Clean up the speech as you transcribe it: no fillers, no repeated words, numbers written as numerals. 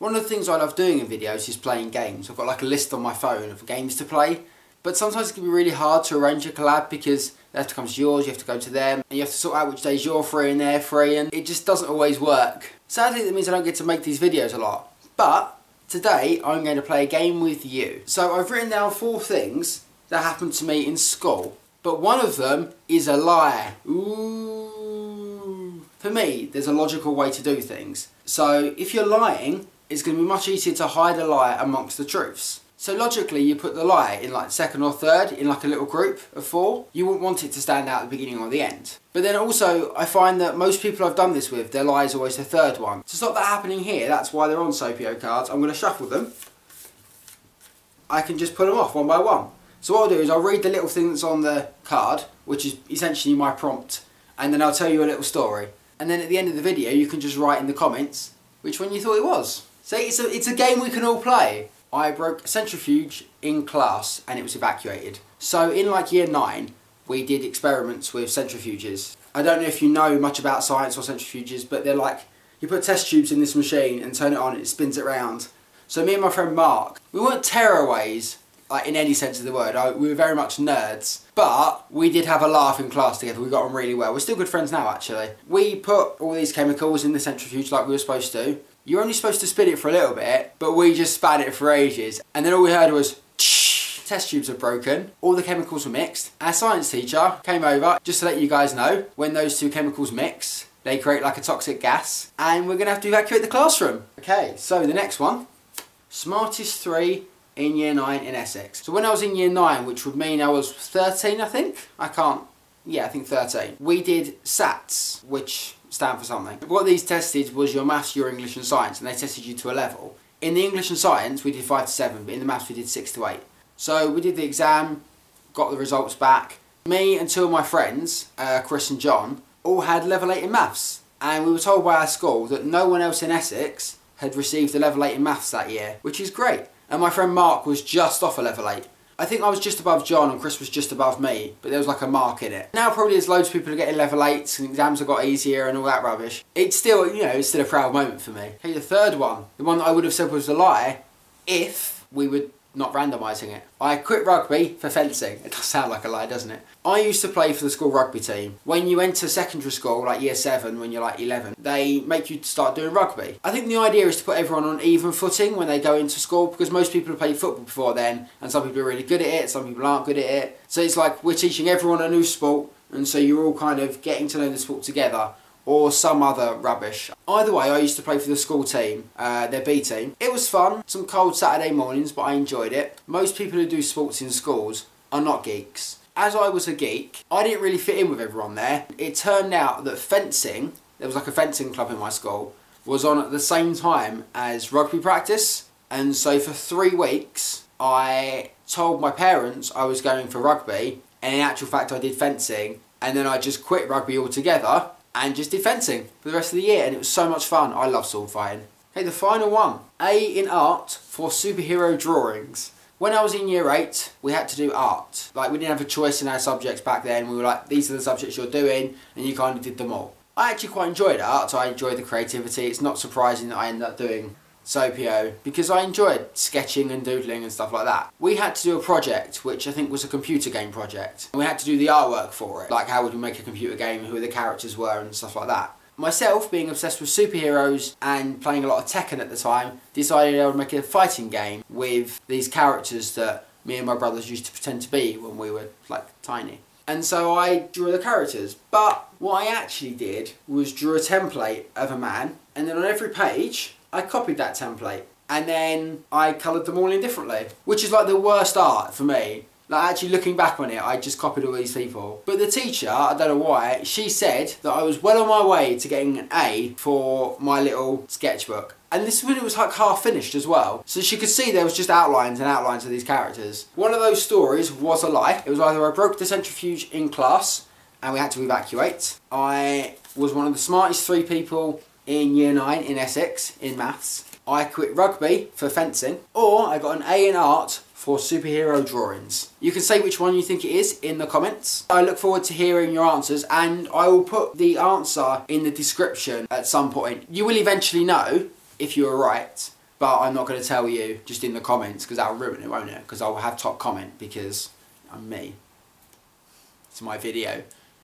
One of the things I love doing in videos is playing games. I've got like a list on my phone of games to play, but sometimes it can be really hard to arrange a collab because they have to come to yours, you have to go to them, and you have to sort out which days you're free and they're free, and it just doesn't always work. Sadly, that means I don't get to make these videos a lot, but today I'm going to play a game with you. So I've written down 4 things that happened to me in school, but one of them is a lie. Ooh. For me, there's a logical way to do things. So if you're lying, it's going to be much easier to hide a lie amongst the truths. So logically, you put the lie in like second or third in like a little group of 4. You wouldn't want it to stand out at the beginning or the end. But then also, I find that most people I've done this with, their lie is always the third one. To stop that happening here, that's why they're on Sopio cards, I'm going to shuffle them. I can just pull them off one by one. So what I'll do is I'll read the little thing that's on the card, which is essentially my prompt, and then I'll tell you a little story. And then at the end of the video, you can just write in the comments which one you thought it was. So it's a game we can all play. I broke a centrifuge in class and it was evacuated. So in like year 9, we did experiments with centrifuges. I don't know if you know much about science or centrifuges, but they're like, you put test tubes in this machine and turn it on, it spins it around. So me and my friend Mark, we weren't tearaways, like in any sense of the word. We were very much nerds, but we did have a laugh in class together. We got on really well. We're still good friends now, actually. We put all these chemicals in the centrifuge like we were supposed to. You're only supposed to spin it for a little bit, but we just span it for ages. And then all we heard was, tsh, test tubes are broken. All the chemicals were mixed. Our science teacher came over, just to let you guys know, when those 2 chemicals mix, they create like a toxic gas, and we're gonna have to evacuate the classroom. Okay, so the next one, smartest 3 in year 9 in Essex. So when I was in year 9, which would mean I was 13, I think? I think 13. We did SATs, which stand for something. What these tested was your maths, your English and science, and they tested you to a level. In the English and science, we did 5 to 7, but in the maths, we did 6 to 8. So we did the exam, got the results back. Me and 2 of my friends, Chris and John, all had level 8 in maths. And we were told by our school that no one else in Essex had received a level 8 in maths that year, which is great. And my friend Mark was just off a level 8. I think I was just above John and Chris was just above me, but there was like a mark in it. Now probably there's loads of people who are getting level 8s and exams have got easier and all that rubbish. It's still, you know, it's still a proud moment for me. Okay, the third one, the one that I would have said was a lie, if we were not randomising it. I quit rugby for fencing. It does sound like a lie, doesn't it? I used to play for the school rugby team. When you enter secondary school, like year 7, when you're like 11, they make you start doing rugby. I think the idea is to put everyone on even footing when they go into school, because most people have played football before then, and some people are really good at it, some people aren't good at it. So it's like we're teaching everyone a new sport, and so you're all kind of getting to know the sport together, or some other rubbish. Either way, I used to play for the school team, their B team. It was fun, some cold Saturday mornings, but I enjoyed it. Most people who do sports in schools are not geeks. As I was a geek, I didn't really fit in with everyone there. It turned out that fencing, there was like a fencing club in my school, was on at the same time as rugby practice. And so for 3 weeks, I told my parents I was going for rugby, and in actual fact I did fencing, and then I just quit rugby altogether and just did fencing for the rest of the year, and it was so much fun. I love sword fighting. Okay, the final one. A in art for superhero drawings. When I was in year 8, we had to do art. Like, we didn't have a choice in our subjects back then. We were like, these are the subjects you're doing, and you kind of did them all. I actually quite enjoyed art, so I enjoyed the creativity. It's not surprising that I ended up doing Sopio, because I enjoyed sketching and doodling and stuff like that. We had to do a project, which I think was a computer game project. We had to do the artwork for it, like how would we make a computer game, who the characters were and stuff like that. Myself, being obsessed with superheroes and playing a lot of Tekken at the time, decided I would make a fighting game with these characters that me and my brothers used to pretend to be when we were like tiny. And so I drew the characters, but what I actually did was drew a template of a man, and then on every page I copied that template, and then I coloured them all in differently, which is like the worst art for me. Like, actually looking back on it, I just copied all these people. But the teacher, I don't know why, she said that I was well on my way to getting an A for my little sketchbook. And this when it was like half finished as well. So she could see there was just outlines and outlines of these characters. One of those stories was a lie. It was either I broke the centrifuge in class and we had to evacuate. I was one of the smartest 3 people in year 9 in Essex in maths. I quit rugby for fencing, or I got an A in art for superhero drawings. You can say which one you think it is in the comments. I look forward to hearing your answers, and I will put the answer in the description at some point. You will eventually know if you were right, But I'm not going to tell you just in the comments, because that'll ruin it, won't it? Because I'll have top comment because I'm me. It's my video.